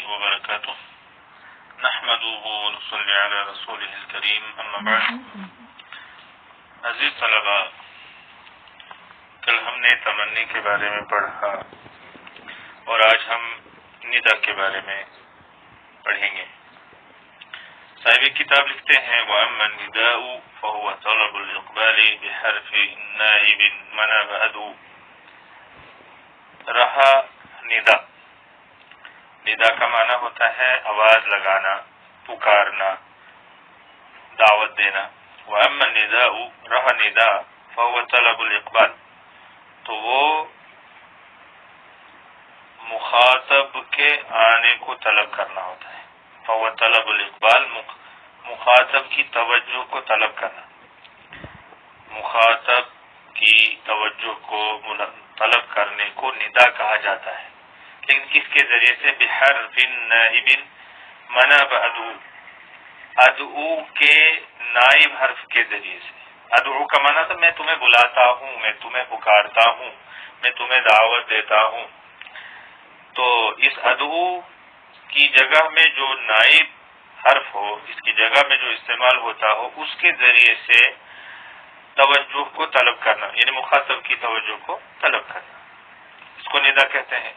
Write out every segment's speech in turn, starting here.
وبركاته نحمده ونصلي على رسوله الكريم اما بعد. عزیز طلباء، کل ہم نے تمنی کے بارے میں پڑھا اور آج ہم ندا کے بارے میں پڑھیں گے. صاحب کتاب لکھتے ہیں وَأَمَّا النِّدَاءُ فَهُوَ طَلَبُ الْإِقْبَالِ بِحَرْفِ نَائِبٍ مَنَا بَعْدُ. رہا ندا، ندا کا معنی ہوتا ہے آواز لگانا، پکارنا، دعوت دینا. وَأَمَّا النِّدَاءُ، رہا ندا، فَهُوَ طَلَبُ الْإِقْبَالِ، تو وہ مخاطب کے آنے کو طلب کرنا ہوتا ہے. فَهُوَ طَلَبُ الْإِقْبَالِ، مخاطب کی توجہ کو طلب کرنا، مخاطب کی توجہ کو طلب کرنے کو ندا کہا جاتا ہے. لیکن کس کے ذریعے سے؟ بحرف نائب منا بعدو، ادعو کے نائب حرف کے ذریعے سے. ادعو کا معنی تھا میں تمہیں بلاتا ہوں، میں تمہیں پکارتا ہوں، میں تمہیں دعوت دیتا ہوں. تو اس ادعو کی جگہ میں جو نائب حرف ہو، اس کی جگہ میں جو استعمال ہوتا ہو، اس کے ذریعے سے توجہ کو طلب کرنا، یعنی مخاطب کی توجہ کو طلب کرنا، اس کو ندا کہتے ہیں.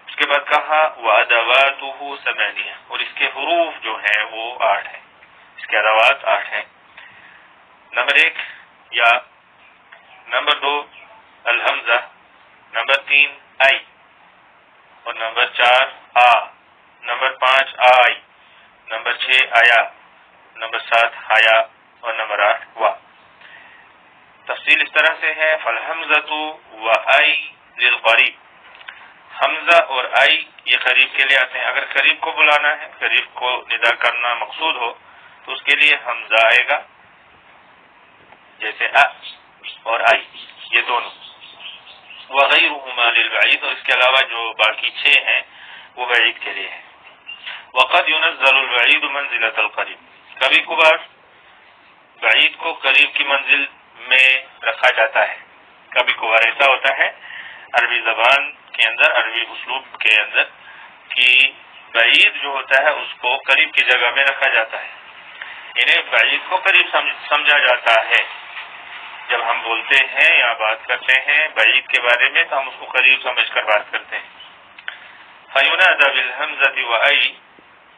اس کے بعد کہا وَأَدَوَاتُهُ ثَمَانِيَةٌ، اور اس کے حروف جو ہیں وہ 8 ہیں، اس کے ادوات 8 ہیں. نمبر 1 یا، نمبر 2 الحمزہ، نمبر 3 آئی، اور نمبر 4 آ، نمبر 5 آئی، نمبر 6 آیا، نمبر 7 حیا، اور نمبر 8 وا. تفصیل اس طرح سے ہے فالحمزۃ وآئی للقریب، حمزہ اور آئی یہ قریب کے لیے آتے ہیں. اگر قریب کو بلانا ہے، قریب کو ندا کرنا مقصود ہو تو اس کے لیے حمزہ آئے گا، جیسے ا اور آئی یہ دونوں. وغیرہما للبعید، اور اس کے علاوہ جو باقی 6 ہیں وہ بعید کے لیے ہیں. وقد ينزل البعید منزلۃ القریب، کبھی کبھار بعید کو قریب کی منزل میں رکھا جاتا ہے. کبھی کبھار ایسا ہوتا ہے عربی زبان کے اندر، عربی اسلوب کے اندر، کہ بعید جو ہوتا ہے اس کو قریب کی جگہ میں رکھا جاتا ہے. انہیں بعید کو قریب سمجھا جاتا ہے. جب ہم بولتے ہیں یا بات کرتے ہیں بعید کے بارے میں تو ہم اس کو قریب سمجھ کر بات کرتے ہیں. فَيُنَادَى بِالْحَمْزَةِ وَآئی،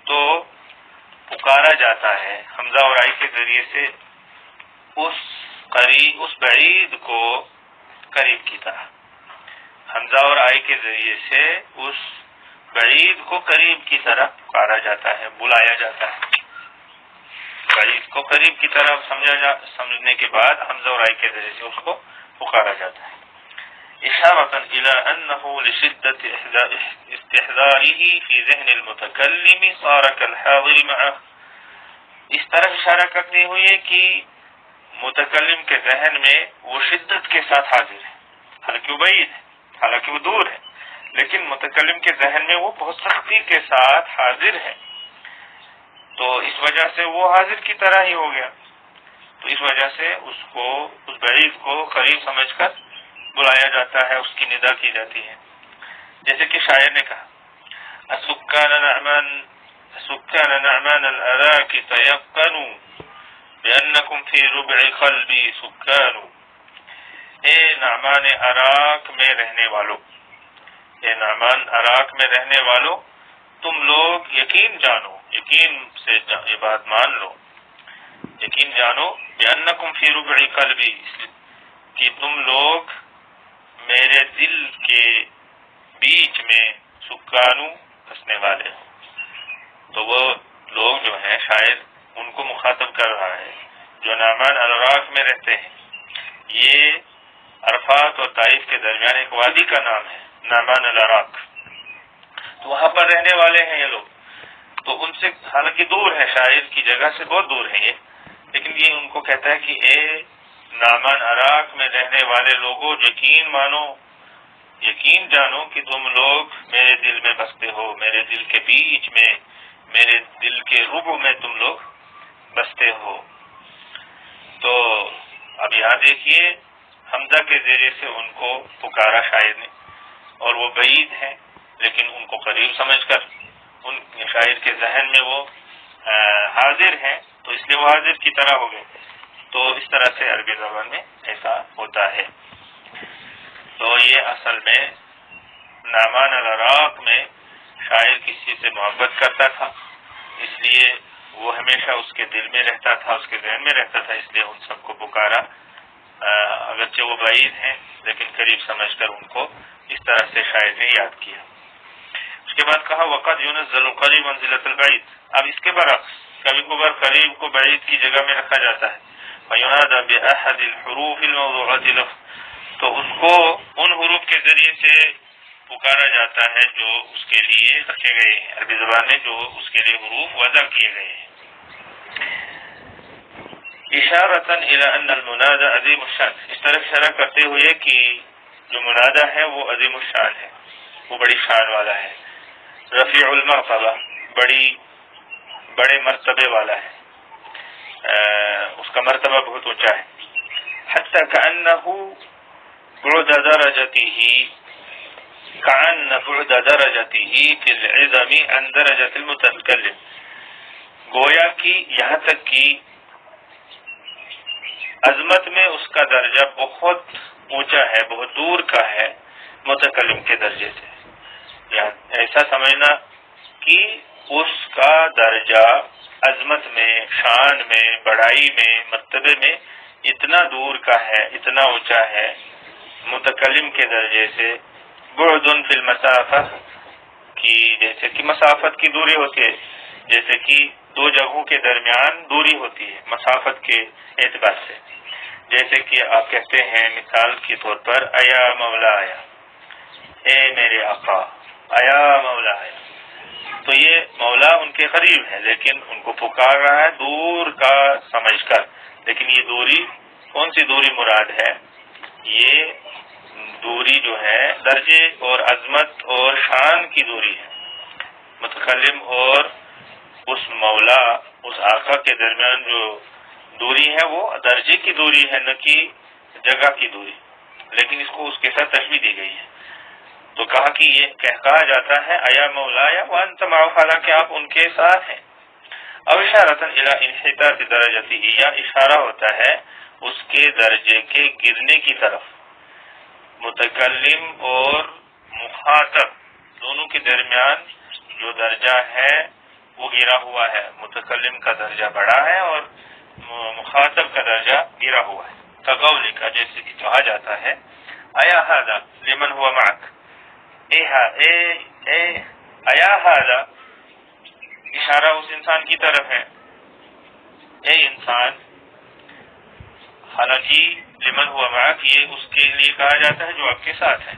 تو پکارا جاتا ہے حمزہ اور آئی کے ذریعے سے اس بعید کو قریب کی طرح. حمزہ اور آئی کے ذریعے سے اس بعید کو قریب کی طرح پکارا جاتا ہے، بلایا جاتا ہے. بعید کو قریب کی طرح سمجھنے کے بعد حمزہ اور آئی کے ذریعے سے اس کو پکارا جاتا ہے. اشارۃ الی انہ لشدۃ استحضارہ فی ذہن المتکلم صار کالحاضر معہ، اس طرح اشارہ کرتی ہوئی ہے کہ متکلم کے ذہن میں وہ شدت کے ساتھ حاضر ہے. حالانکہ وہ بعید ہے، حالانکہ وہ دور ہے، لیکن متکلم کے ذہن میں وہ بہت سختی کے ساتھ حاضر ہے. تو اس وجہ سے وہ حاضر کی طرح ہی ہو گیا. تو اس وجہ سے اس بعید کو قریب سمجھ کر بلایا جاتا ہے، اس کی ندا کی جاتی ہے. جیسے کہ شاعر نے کہا سکان نعمان الاراک تیقنوا بانکم فی ربع قلبی سکان، اے نعمان عراق میں رہنے والو، اے نعمان عراق میں رہنے والو، تم لوگ یقین جانو، یقین سے یہ بات مان لو، یقین جانو بانکم فی ربع قلبی، کہ تم لوگ میرے دل کے بیچ میں سکانو بسنے والے ہو. تو وہ لوگ جو ہیں شاید ان کو مخاطب کر رہا ہے جو نعمان العراق میں رہتے ہیں. یہ عرفات اور طائف کے درمیان ایک وادی کا نام ہے نعمان العراق. تو وہاں پر رہنے والے ہیں یہ لوگ. تو ان سے حالانکہ دور ہے، شاعر کی جگہ سے بہت دور ہے یہ، لیکن یہ ان کو کہتا ہے کہ اے نعمان عراق میں رہنے والے لوگوں، یقین مانو، یقین جانو کہ تم لوگ میرے دل میں بستے ہو، میرے دل کے بیچ میں، میرے دل کے ربع میں تم لوگ بستے ہو. تو اب یہاں دیکھیے حمزہ کے ذریعے سے ان کو پکارا شاعر نے، اور وہ بعید ہیں لیکن ان کو قریب سمجھ کر ان شاعر کے ذہن میں وہ حاضر ہیں تو اس لیے وہ حاضر کی طرح ہو گئے. تو اس طرح سے عربی زبان میں ایسا ہوتا ہے. تو یہ اصل میں نعمان العراق میں شاعر کسی سے محبت کرتا تھا، اس لیے وہ ہمیشہ اس کے دل میں رہتا تھا، اس کے ذہن میں رہتا تھا، اس لیے ان سب کو پکارا، اگرچہ وہ بعید ہیں لیکن قریب سمجھ کر ان کو اس طرح سے شاعر نے یاد کیا. اس کے بعد کہا وقد ينزل القریب منزلۃ البعید. اب اس کے برعکس کبھی کبھار قریب کو بعید کی جگہ میں رکھا جاتا ہے. فينادى بأحد الحروف الموضوعة له، تو اس کو ان حروف کے ذریعے سے پکارا جاتا ہے جو اس کے لیے رکھے گئے ہیں، عربی زبان میں جو اس کے لیے حروف وضع کیے گئے ہیں. اشارۃ الی ان المنادى عظیم الشان، اس طرح اشارہ کرتے ہوئے کہ جو منادى ہے وہ عظیم الشان ہے، وہ بڑی شان والا ہے. رفیع المرتبہ، بڑے مرتبے والا ہے، اس کا مرتبہ بہت اونچا ہے. حتی کأنہ بعد درجته كأن بعد درجته في العظم عن درجة المتكلم، گویا کہ یہاں تک کہ عظمت میں اس کا درجہ بہت اونچا ہے، بہت دور کا ہے متکلم کے درجے سے. یعنی ایسا سمجھنا کہ اس کا درجہ عظمت میں، شان میں، بڑائی میں، مرتبے میں اتنا دور کا ہے، اتنا اونچا ہے متکلم کے درجے سے. بعد فی المسافہ، کی جیسے کہ مسافت کی دوری ہوتی ہے، جیسے کہ دو جگہوں کے درمیان دوری ہوتی ہے مسافت کے اعتبار سے. جیسے کہ آپ کہتے ہیں مثال کے طور پر ایا مولا آیا، اے میرے آقا، ایا مولا آیا، تو یہ مولا ان کے قریب ہے لیکن ان کو پکار رہا ہے دور کا سمجھ کر. لیکن یہ دوری کون سی دوری مراد ہے؟ یہ دوری جو ہے درجے اور عظمت اور شان کی دوری ہے. متکلم اور اس مولا، اس آقا کے درمیان جو دوری ہے وہ درجے کی دوری ہے، نہ کہ جگہ کی دوری. لیکن اس کو اس کے ساتھ تشبیہ دی گئی ہے. تو کہا کہ یہ کہا جاتا ہے ایا مولا یا وانت معه، حالانکہ آپ ان کے ساتھ ہیں. او اشارۃ الی انحطاط درجته، یا اشارہ ہوتا ہے اس کے درجے کے گرنے کی طرف. متکلم اور مخاطب دونوں کے درمیان جو درجہ ہے وہ گرا ہوا ہے. متکلم کا درجہ بڑا ہے اور مخاطب کا درجہ گرا ہوا ہے. کقول کا، جیسے کہ کہا جاتا ہے ایا ھذا لمن هو معك، اے ایا ھذا، اشارہ اس انسان کی طرف ہے، اے انسان. حالانکہ لمن ہوا معک یہ اس کے لیے کہا جاتا ہے جو آپ کے ساتھ ہے.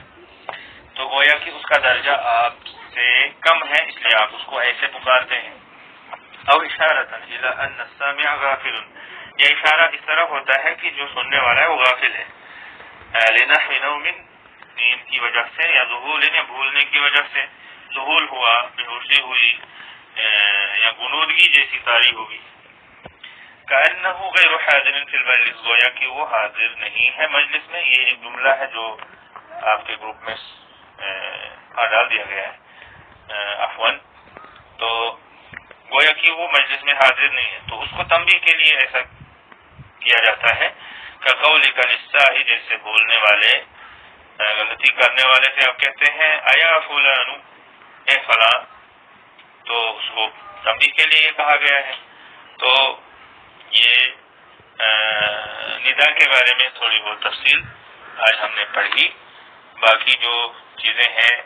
تو گویا کہ اس کا درجہ آپ سے کم ہے اس لیے آپ اس کو ایسے پکارتے ہیں. او اشارۃ الی ان السامع غافل، یہ اشارہ اس طرح ہوتا ہے کہ جو سننے والا ہے وہ غافل ہے. لنحو نوم، نیند کی وجہ سے، یا ذہول، یا بھولنے کی وجہ سے. ذہول ہوا، بے ہوئی، یا غنودگی جیسی طاری ہوگی. کأنہ غیر حاضر فی المجلس، گویا کہ وہ حاضر نہیں ہے مجلس میں. یہ ایک جملہ ہے جو آپ کے گروپ میں ڈال دیا گیا ہے عفواً. تو گویا کہ وہ مجلس میں حاضر نہیں ہے، تو اس کو تنبیہ کے لیے ایسا کیا جاتا ہے. کقولک للساہی، جیسے بولنے والے، غلطی کرنے والے سے آپ کہتے ہیں ایا فلان، اے فلاں، تو اس کو تنبیہ کے لیے کہا گیا ہے. تو یہ ندا کے بارے میں تھوڑی بہت تفصیل آج ہم نے پڑھی. باقی جو چیزیں ہیں